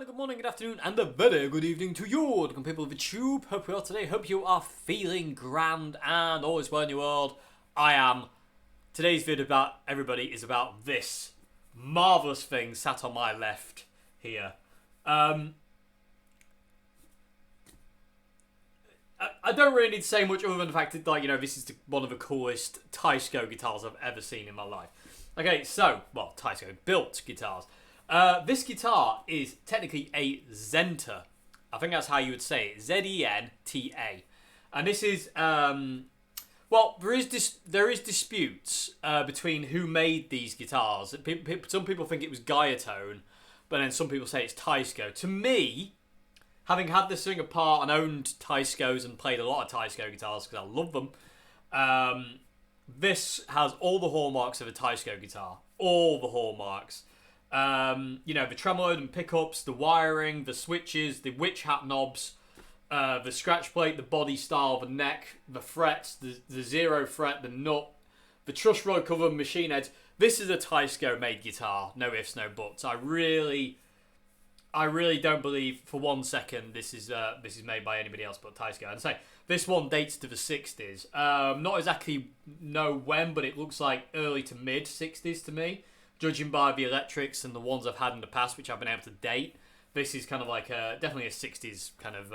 good morning, good afternoon, and a very good evening to you, welcome people of the tube. Hope you are today. Hope you are feeling grand and all is well in your world. I am. Today's video about everybody is about this marvelous thing sat on my left here. I don't really need to say much other than the fact that, this is one of the coolest Teisco guitars I've ever seen in my life. Okay, so, Teisco built guitars. This guitar is technically a Zenta. I think that's how you would say it. Z-E-N-T-A. And this is, there is disputes between who made these guitars. Some people think it was Guiatone, but then some people say it's Teisco. To me, having had this thing apart and owned Teiscos and played a lot of Teisco guitars because I love them, this has all the hallmarks of a Teisco guitar. All the hallmarks. The tremolo and pickups, the wiring, the switches, the witch hat knobs, the scratch plate, the body style, the neck, the frets, the zero fret, the nut, the truss rod cover, machine heads. This is a Teisco made guitar. No ifs, no buts. I really don't believe for 1 second this is made by anybody else but Teisco. And say this one dates to the 60s. Not exactly know when, but it looks like early to mid 60s to me. Judging by the electrics and the ones I've had in the past, which I've been able to date, this is kind of like definitely a 60s kind of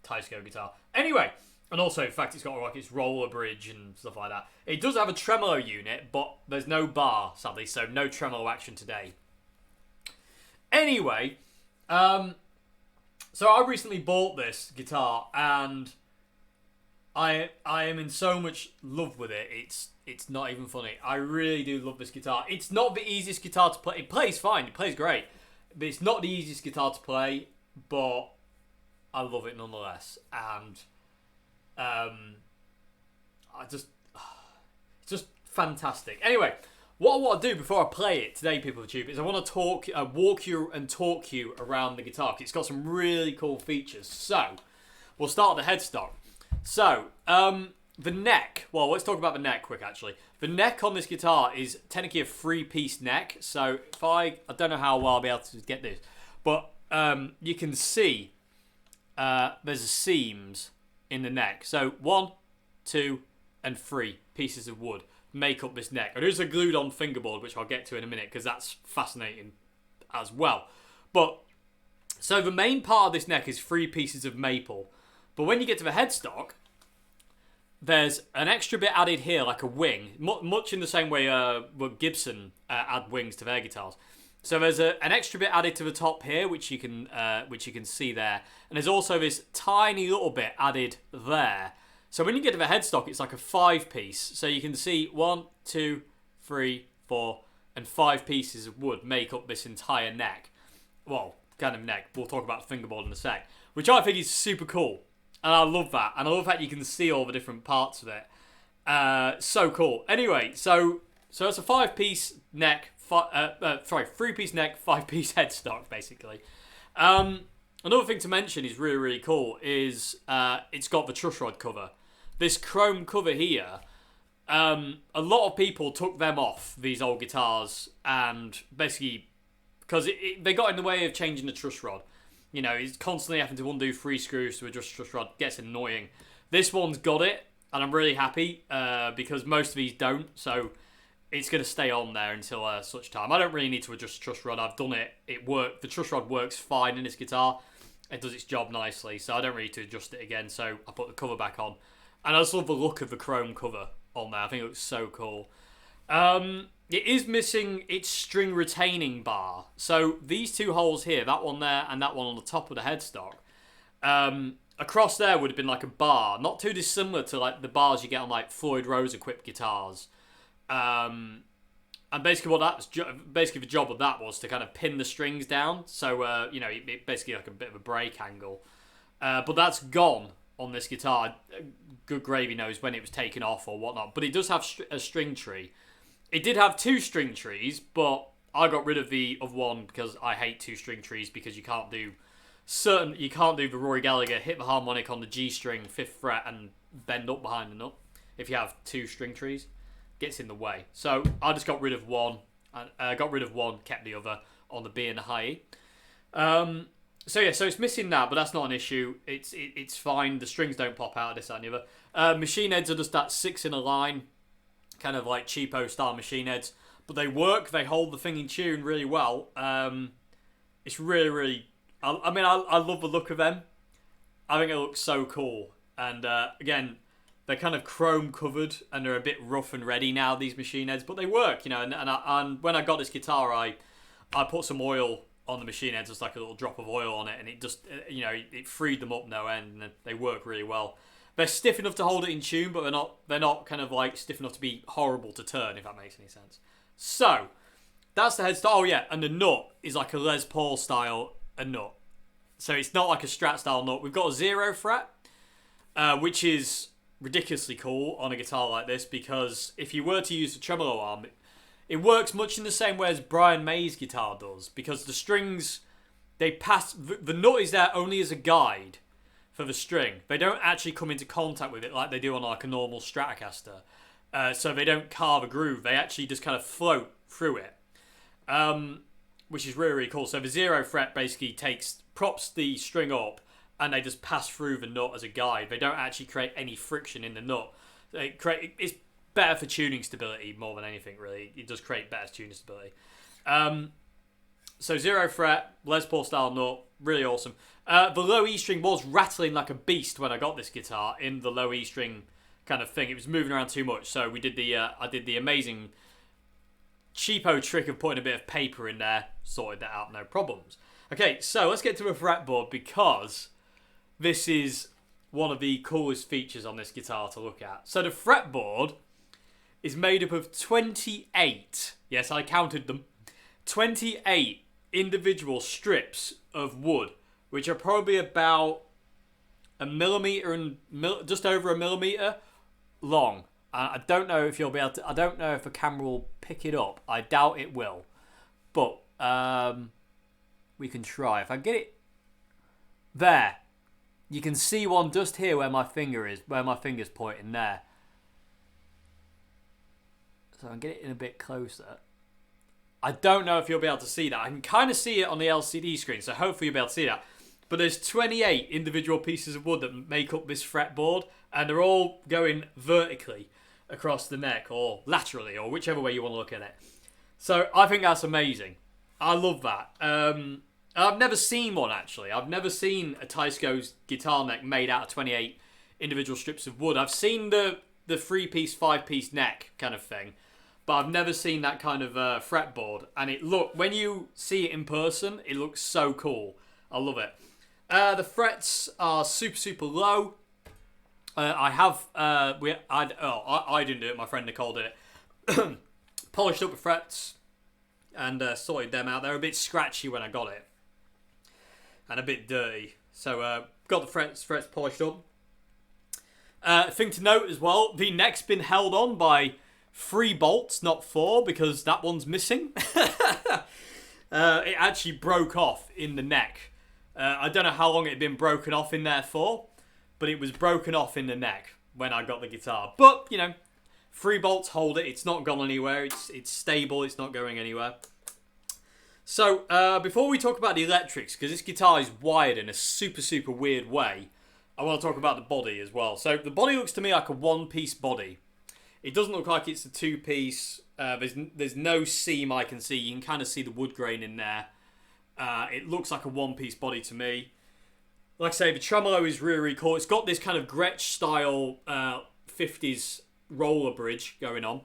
Teisco guitar. Anyway, and also, in fact, it's got like its roller bridge and stuff like that. It does have a tremolo unit, but there's no bar, sadly, so no tremolo action today. Anyway, so I recently bought this guitar, and I am in so much love with it. It's not even funny. I really do love this guitar. It's not the easiest guitar to play. It plays fine. It plays great. But it's not the easiest guitar to play. But I love it nonetheless. And it's just fantastic. Anyway, what I want to do before I play it today, people of YouTube, is I want to walk you around the guitar. 'Cause it's got some really cool features. So, we'll start at the headstock. So, the neck. Well, let's talk about the neck quick, actually. The neck on this guitar is technically a 3-piece neck. So, if I don't know how well I'll be able to get this. But you can see there's seams in the neck. So, 1, 2, and 3 pieces of wood make up this neck. And there's a glued-on fingerboard, which I'll get to in a minute, because that's fascinating as well. But, so the main part of this neck is 3 pieces of maple. But when you get to the headstock, there's an extra bit added here, like a wing, much in the same way Gibson add wings to their guitars. So there's an extra bit added to the top here, which you can see there, and there's also this tiny little bit added there. So when you get to the headstock, it's like a 5-piece. So you can see 1, 2, 3, 4, and 5 pieces of wood make up this entire neck. Well, kind of neck. We'll talk about the fingerboard in a sec, which I think is super cool. And I love that. And I love that you can see all the different parts of it. So cool. Anyway, so it's a 5-piece neck, 3-piece neck, 5-piece headstock, basically. Another thing to mention is really, really cool is it's got the truss rod cover. This chrome cover here, a lot of people took them off, these old guitars, and basically, because they got in the way of changing the truss rod. You know, he's constantly having to undo 3 screws to adjust truss rod. Gets annoying. This one's got it, and I'm really happy because most of these don't. So it's going to stay on there until such time. I don't really need to adjust truss rod. I've done it. It worked. The truss rod works fine in this guitar. It does its job nicely, so I don't really need to adjust it again. So I put the cover back on, and I just love the look of the chrome cover on there. I think it looks so cool. It is missing its string retaining bar. So these 2 holes here, that one there and that one on the top of the headstock, across there would have been like a bar, not too dissimilar to like the bars you get on like Floyd Rose equipped guitars. And basically basically the job of that was to kind of pin the strings down. So it basically like a bit of a break angle. But that's gone on this guitar. Good gravy knows when it was taken off or whatnot. But it does have a string tree. It did have 2 string trees, but I got rid of the one because I hate 2 string trees because you can't do the Rory Gallagher hit the harmonic on the G string 5th fret and bend up behind the nut if you have 2 string trees. Gets in the way. So I just got rid of one, kept the other on the B and the high E. So yeah, so it's missing that, but that's not an issue. It's fine. The strings don't pop out of this and the other. Machine heads are just that 6 in a line, kind of like cheapo style machine heads, but they work. They hold the thing in tune really well. It's really, really. I love the look of them. I think it looks so cool. And again, they're kind of chrome covered and they're a bit rough and ready now. These machine heads, but they work, you know. And when I got this guitar, I put some oil on the machine heads, just like a little drop of oil on it, and it just, you know, it freed them up no end, and they work really well. They're stiff enough to hold it in tune, but they're not kind of like stiff enough to be horrible to turn, if that makes any sense. So that's the headstock. Oh yeah, and the nut is like a Les Paul style a nut. So it's not like a Strat style nut. We've got a 0 fret, which is ridiculously cool on a guitar like this, because if you were to use the tremolo arm, it works much in the same way as Brian May's guitar does, because the strings, they pass, the nut is there only as a guide for the string. They don't actually come into contact with it like they do on like a normal Stratocaster. So they don't carve a groove. They actually just kind of float through it, which is really, really cool. So the 0 fret basically props the string up, and they just pass through the nut as a guide. They don't actually create any friction in the nut. It's better for tuning stability more than anything, really. It does create better tuning stability. So 0 fret, Les Paul style nut, really awesome. The low E string was rattling like a beast when I got this guitar in the low E string kind of thing. It was moving around too much, so we did I did the amazing cheapo trick of putting a bit of paper in there, sorted that out, no problems. Okay, so let's get to a fretboard, because this is one of the coolest features on this guitar to look at. So the fretboard is made up of 28, yes, I counted them, 28 individual strips of wood, which are probably about a millimetre and just over a millimetre long. I don't know if you'll be able to, I don't know if a camera will pick it up. I doubt it will, but we can try. If I get it there, you can see one just here where my finger is, where my finger's pointing there. So I can get it in a bit closer. I don't know if you'll be able to see that. I can kind of see it on the LCD screen, so hopefully you'll be able to see that. But there's 28 individual pieces of wood that make up this fretboard, and they're all going vertically across the neck, or laterally, or whichever way you want to look at it. So I think that's amazing. I love that. I've never seen one, actually. I've never seen a Teisco guitar neck made out of 28 individual strips of wood. I've seen the 3-piece, 5-piece neck kind of thing, but I've never seen that kind of fretboard. And when you see it in person, it looks so cool. I love it. The frets are super, super low. I didn't do it. My friend Nicole did it. Polished up the frets and sorted them out. They're a bit scratchy when I got it, and a bit dirty. So got the frets polished up. Thing to note as well: the neck's been held on by 3 bolts, not 4, because that one's missing. It actually broke off in the neck. I don't know how long it had been broken off in there for, but it was broken off in the neck when I got the guitar. But, you know, 3 bolts hold it. It's not gone anywhere. It's stable. It's not going anywhere. So, before we talk about the electrics, because this guitar is wired in a super, super weird way, I want to talk about the body as well. So, the body looks to me like a 1-piece body. It doesn't look like it's a 2-piece. There's no seam I can see. You can kind of see the wood grain in there. It looks like a 1-piece body to me. Like I say, the tremolo is really, really cool. It's got this kind of Gretsch style 50s roller bridge going on.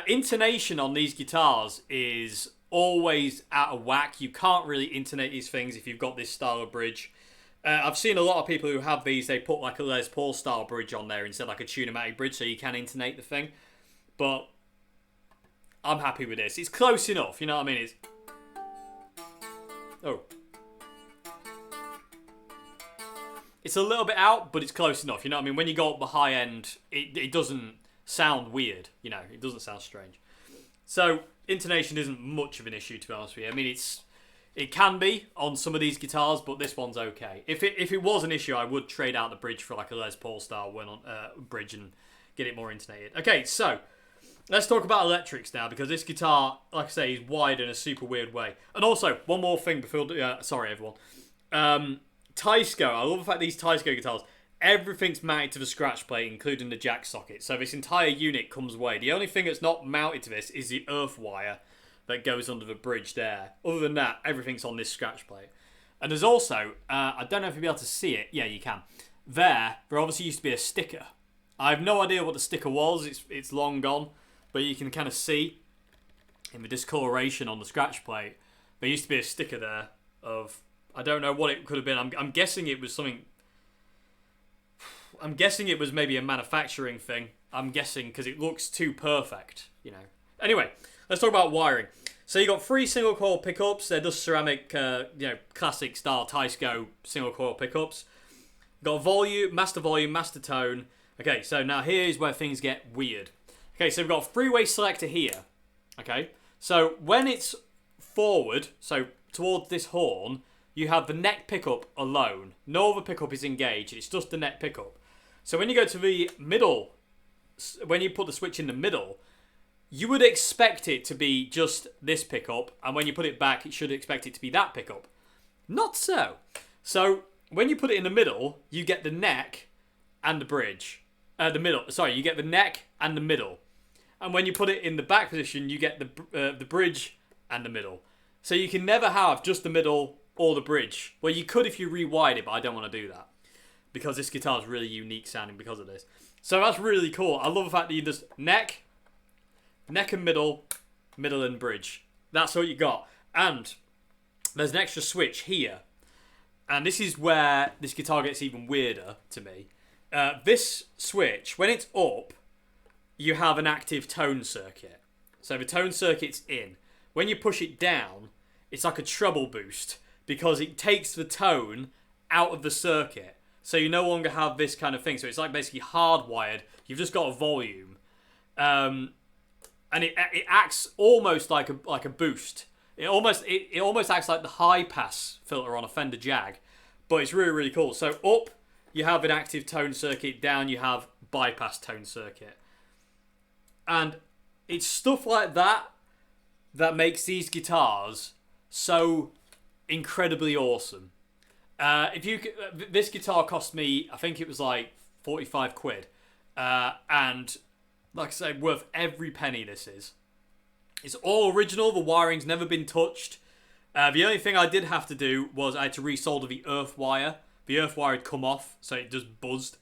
Intonation on these guitars is always out of whack. You can't really intonate these things if you've got this style of bridge. I've seen a lot of people who have these, they put like a Les Paul style bridge on there instead of like a Tune-O-Matic bridge, so you can intonate the thing. But I'm happy with this. It's close enough, you know what I mean? It's... Oh. It's a little bit out, but it's close enough, you know what I mean? When you go up the high end, it doesn't sound weird, you know? It doesn't sound strange. So, intonation isn't much of an issue, to be honest with you. I mean, it can be on some of these guitars, but this one's okay. If it was an issue, I would trade out the bridge for like a Les Paul style bridge and get it more intonated. Okay, so let's talk about electrics now, because this guitar, like I say, is wired in a super weird way. And also, one more thing before... sorry, everyone. Teisco, I love the fact these Teisco guitars, everything's mounted to the scratch plate, including the jack socket. So this entire unit comes away. The only thing that's not mounted to this is the earth wire that goes under the bridge there. Other than that, everything's on this scratch plate. And there's also, I don't know if you'll be able to see it. Yeah, you can. There obviously used to be a sticker. I have no idea what the sticker was. It's long gone. But you can kind of see in the discoloration on the scratch plate, there used to be a sticker there of, I don't know what it could have been. I'm guessing it was something. I'm guessing it was maybe a manufacturing thing. I'm guessing because it looks too perfect, you know. Anyway, let's talk about wiring. So you got 3 single coil pickups. They're just ceramic, classic style Teisco single coil pickups. Got volume, master tone. Okay, so now here's where things get weird. Okay, so we've got a 3-way selector here. Okay, so when it's forward, so towards this horn, you have the neck pickup alone. No other pickup is engaged. It's just the neck pickup. So when you go to the middle, when you put the switch in the middle, you would expect it to be just this pickup, and when you put it back, you should expect it to be that pickup. Not so. So when you put it in the middle, you get the neck and the bridge. You get the neck and the middle. And when you put it in the back position, you get the bridge and the middle. So you can never have just the middle or the bridge. Well, you could if you rewired it, but I don't want to do that because this guitar is really unique sounding because of this. So that's really cool. I love the fact that you just neck and middle and bridge. That's what you got. And there's an extra switch here. And this is where this guitar gets even weirder to me. This switch, when it's up, you have an active tone circuit. So the tone circuit's in. When you push it down, it's like a treble boost because it takes the tone out of the circuit. So you no longer have this kind of thing. So it's like basically hardwired. You've just got a volume. And it acts almost like a boost. It almost acts like the high pass filter on a Fender Jag. But it's really, really cool. So up, you have an active tone circuit. Down, you have bypass tone circuit. And it's stuff like that that makes these guitars so incredibly awesome. This guitar cost me, I think it was like 45 quid. And like I say, worth every penny this is. It's all original. The wiring's never been touched. The only thing I did have to do was I had to resolder the earth wire. The earth wire had come off, so it just buzzed.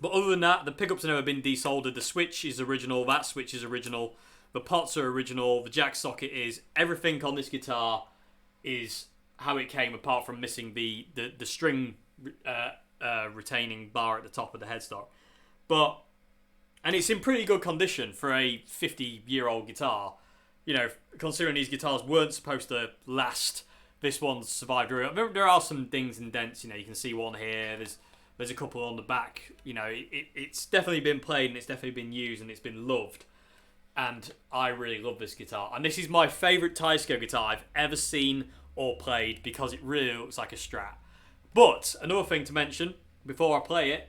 But other than that, the pickups have never been desoldered. The switch is original. That switch is original. The pots are original. The jack socket is. Everything on this guitar is how it came, apart from missing the string retaining bar at the top of the headstock. And it's in pretty good condition for a 50-year-old guitar. You know, considering these guitars weren't supposed to last, this one's survived. There are some dings and dents. You know, you can see one here. There's a couple on the back. You know, it's definitely been played and it's definitely been used and it's been loved. And I really love this guitar. And this is my favourite Teisco guitar I've ever seen or played because it really looks like a Strat. But another thing to mention before I play it,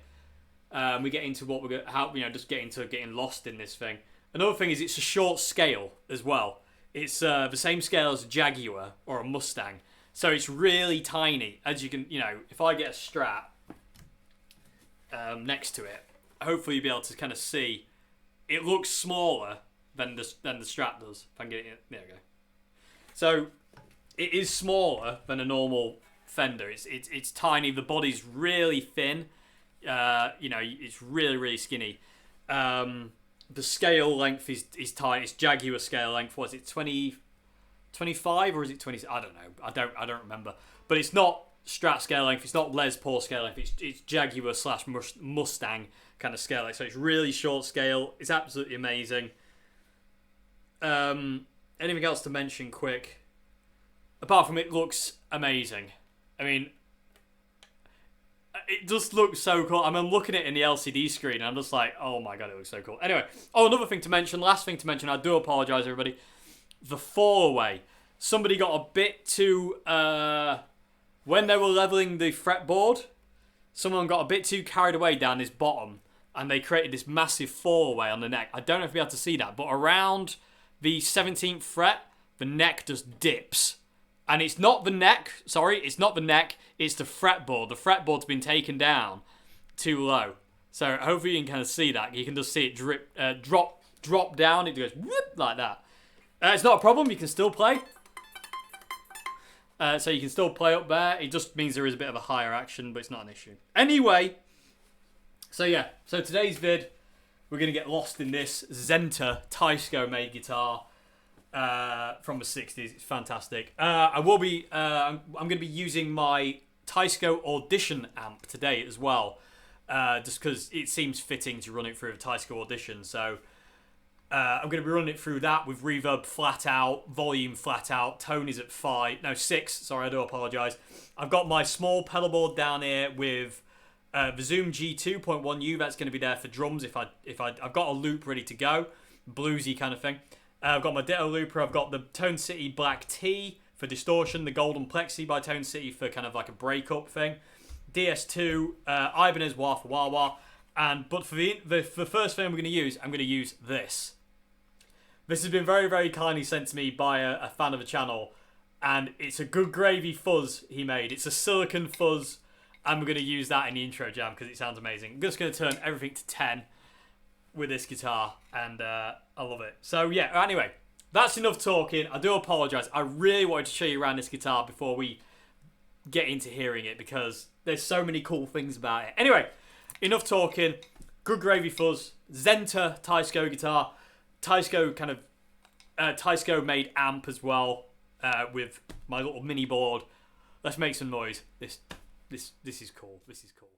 we get into what we're just get into getting lost in this thing. Another thing is it's a short scale as well. It's the same scale as a Jaguar or a Mustang, so it's really tiny. As you can, if I get a Strat next to it, hopefully you'll be able to kind of see. It looks smaller than the Strat does. If I can get it, there we go. So it is smaller than a normal Fender. It's tiny. The body's really thin. It's really, really skinny. The scale length is tight. It's Jaguar scale length. Was it 25 or is it 20? I don't know. I don't remember. But it's not Strat scale length. It's not Les Paul scale length. It's Jaguar / Mustang kind of scale length. So it's really short scale. It's absolutely amazing. Anything else to mention quick? Apart from it looks amazing. I mean, it just looks so cool. I'm looking at it in the LCD screen and I'm just like, oh my god, it looks so cool. Anyway, another thing to mention, last thing to mention, I do apologise everybody. The fall away. Somebody got a bit too, when they were levelling the fretboard, someone got a bit too carried away down this bottom and they created this massive fall away on the neck. I don't know if you'll be able to see that, but around the 17th fret, the neck just dips And it's not the neck. Sorry, it's not the neck. It's the fretboard. The fretboard's been taken down too low. So hopefully you can kind of see that. You can just see it drop down. It goes whoop, like that. It's not a problem. You can still play. So you can still play up there. It just means there is a bit of a higher action, but it's not an issue. Anyway, so yeah. So today's vid, we're going to get lost in this Zenta Teisco made guitar from the 60s. It's fantastic. I will be. I'm going to be using my Teisco Audition amp today as well, just because it seems fitting to run it through a Teisco Audition. So I'm going to be running it through that with reverb flat out, volume flat out, tone is at 6. Sorry, I do apologise. I've got my small pedal board down here with the Zoom G2.1U. That's going to be there for drums. I've got a loop ready to go, bluesy kind of thing. I've got my Ditto looper. I've got the Tone City Black T for distortion, the Golden Plexi by Tone City for kind of like a breakup thing. DS2, Ibanez Wah for Wah Wah. But for the first thing I'm going to use this. This has been very, very kindly sent to me by a fan of the channel. And it's a Good Gravy fuzz he made. It's a silicon fuzz. And we're going to use that in the intro jam because it sounds amazing. I'm just going to turn everything to 10 with this guitar. And I love it. So yeah, anyway, that's enough talking. I do apologise. I really wanted to show you around this guitar before we get into hearing it because there's so many cool things about it. Anyway, enough talking. Good Gravy fuzz. Zenta Teisco guitar. Teisco kind of Teisco made amp as well with my little mini board. Let's make some noise. This is cool. This is cool.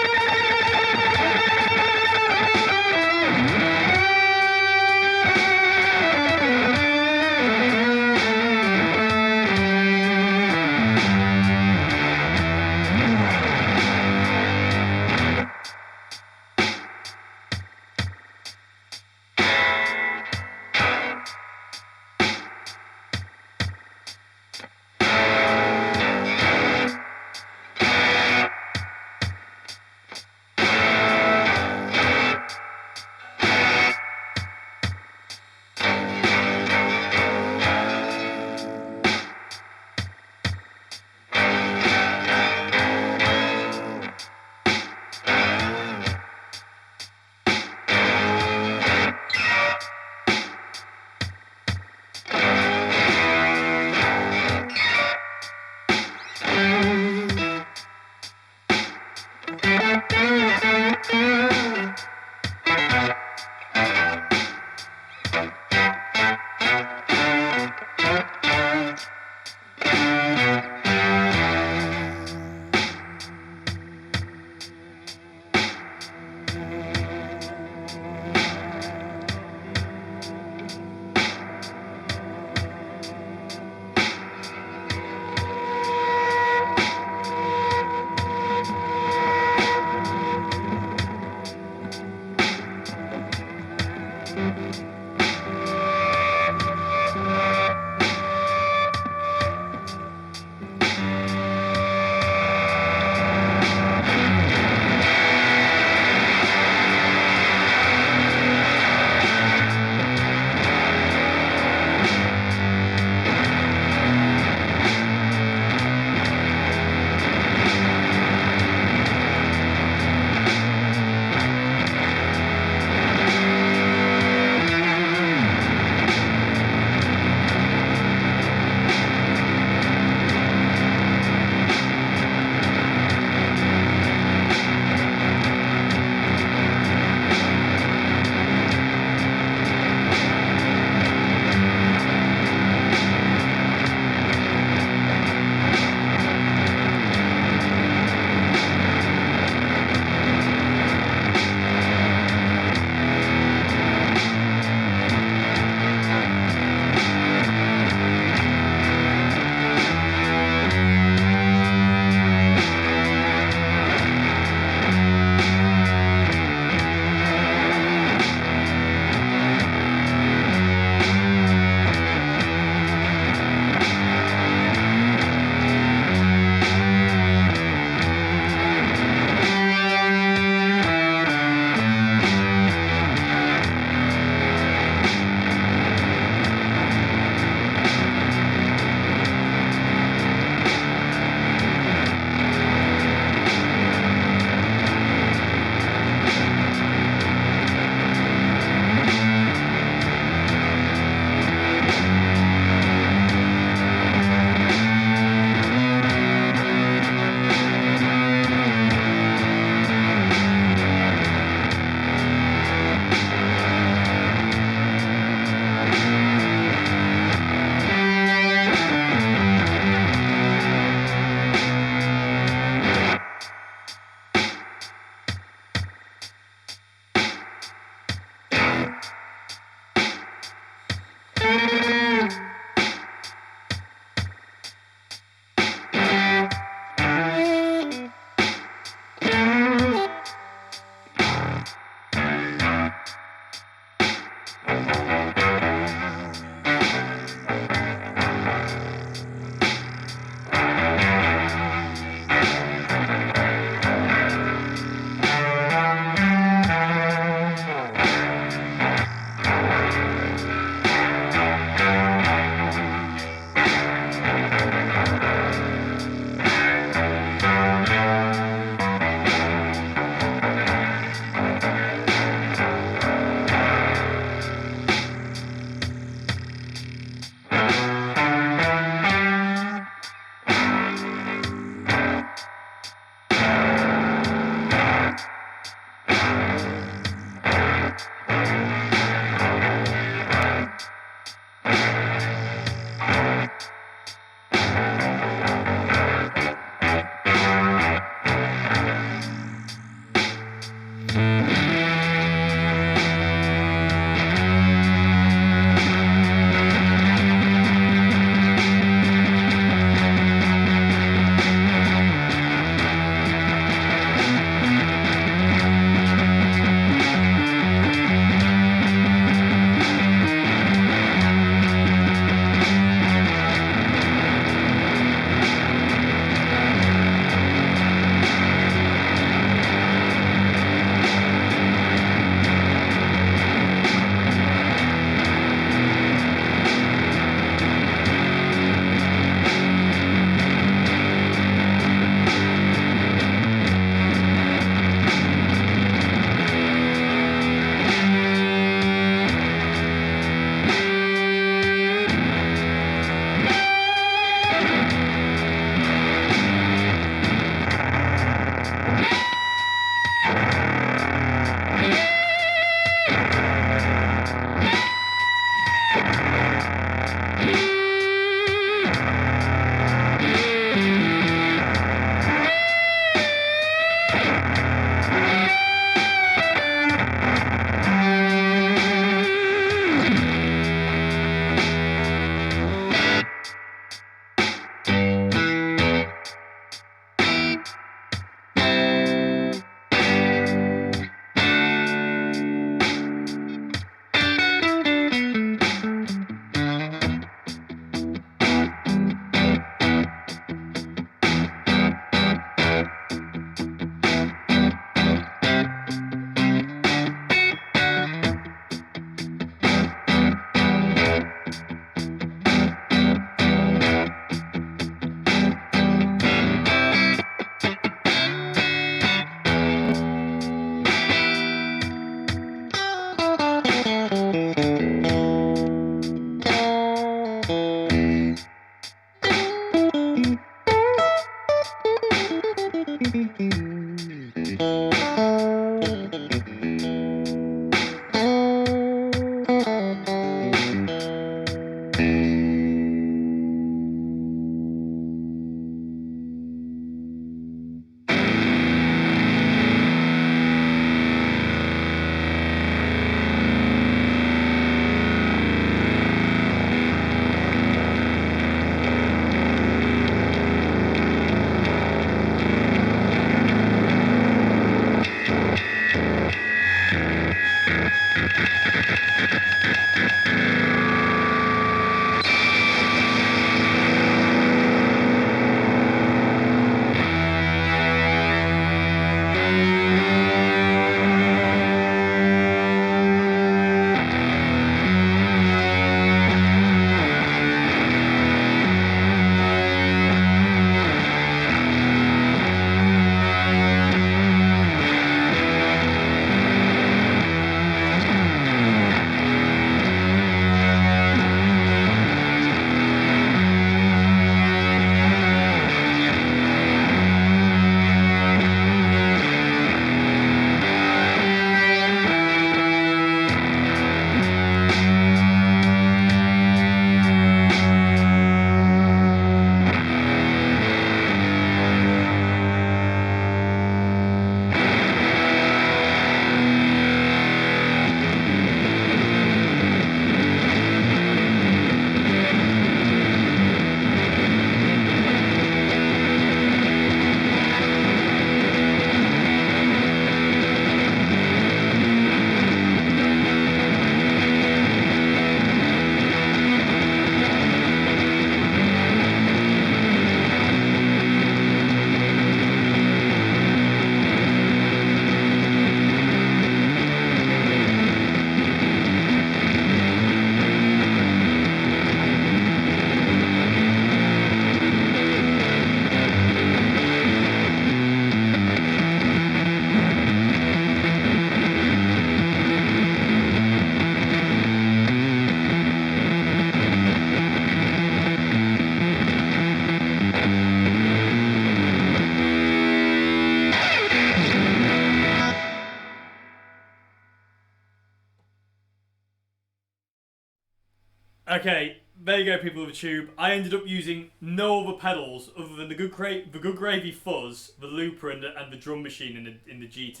Okay, there you go, people of the tube. I ended up using no other pedals other than the Good Gravy Fuzz, the looper, and the drum machine in the G2,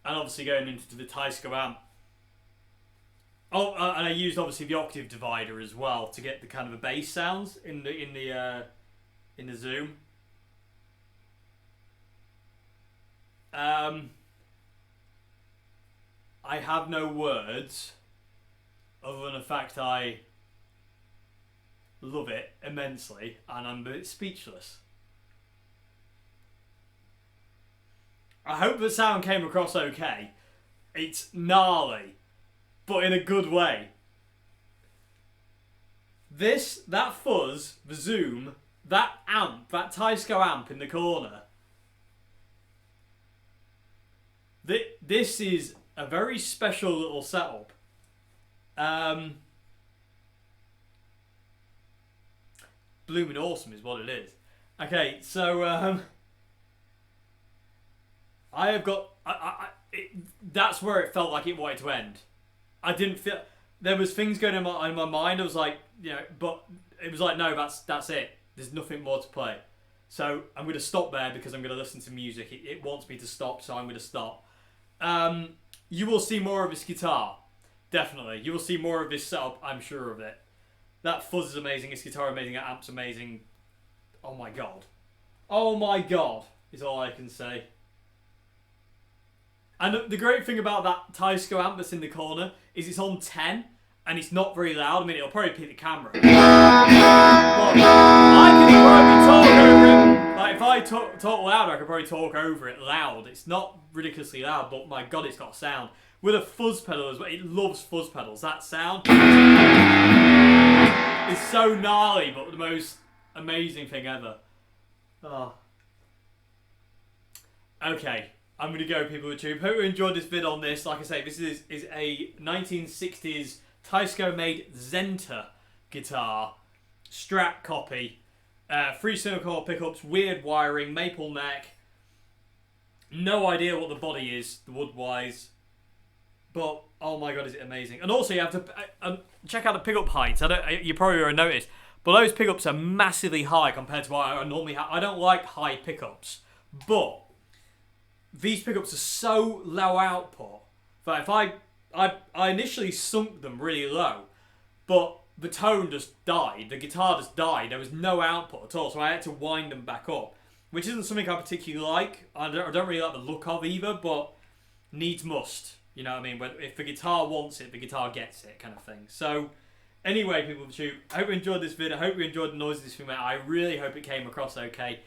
and obviously going into the Teisco amp. Oh, and I used obviously the octave divider as well to get the kind of the bass sounds in the Zoom. I have no words other than the fact I love it immensely and I'm a bit speechless. I hope the sound came across okay. It's gnarly, but in a good way. That fuzz, the Zoom, that amp, that Teisco amp in the corner. This is a very special little setup. Blooming awesome is what it is. Okay, so I have got. That's where it felt like it wanted to end. I didn't feel there was things going on in my mind. I was like, but it was like, no, that's it. There's nothing more to play. So I'm going to stop there because I'm going to listen to music. It wants me to stop, so I'm going to stop. You will see more of this guitar, definitely. You will see more of this setup. I'm sure of it. That fuzz is amazing. This guitar amazing. That amp's amazing. Oh my god. Oh my god is all I can say. And the great thing about that Teisco amp that's in the corner is it's on 10 and it's not very loud. I mean, it'll probably pick the camera. But I can probably talk over it. Like, if I talk louder, I could probably talk over it loud. It's not ridiculously loud, but my god, it's got sound. With a fuzz pedal as well. It loves fuzz pedals. That sound is so gnarly, but the most amazing thing ever. Oh. Okay. I'm going to go, people of YouTube. Hope you enjoyed this vid on this. Like I say, this is a 1960s Teisco-made Zenta guitar. Strat copy. 3 single coil pickups, weird wiring, maple neck. No idea what the body is, the wood-wise. But, oh my god, is it amazing. And also, you have to check out the pickup heights. You probably already noticed. But those pickups are massively high compared to what I normally have. I don't like high pickups. But these pickups are so low output that if I initially sunk them really low, but the tone just died, the guitar just died, there was no output at all, so I had to wind them back up, which isn't something I particularly like. I don't really like the look of either, but needs must, you know what I mean? If the guitar wants it, the guitar gets it, kind of thing. So anyway, people of YouTube, I hope you enjoyed this video. I hope you enjoyed the noise of this thing. I really hope it came across okay.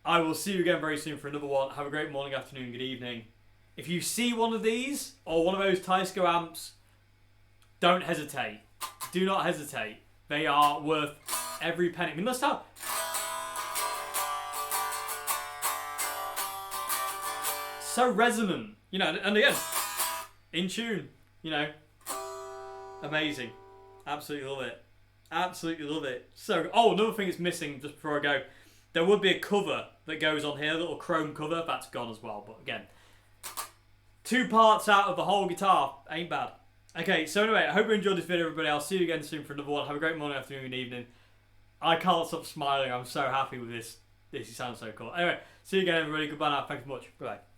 I will see you again very soon for another one. Have a great morning, afternoon, good evening. If you see one of these, or one of those Teisco amps, don't hesitate. Do not hesitate. They are worth every penny. I mean, let's start. So resonant, and again, in tune, Amazing. Absolutely love it. Absolutely love it. So, another thing that's missing just before I go. There would be a cover that goes on here, a little chrome cover. That's gone as well, but again, 2 parts out of the whole guitar. Ain't bad. Okay, so anyway, I hope you enjoyed this video, everybody. I'll see you again soon for another one. Have a great morning, afternoon, and evening. I can't stop smiling. I'm so happy with this. This sounds so cool. Anyway, see you again, everybody. Goodbye now. Thanks so much. Bye-bye.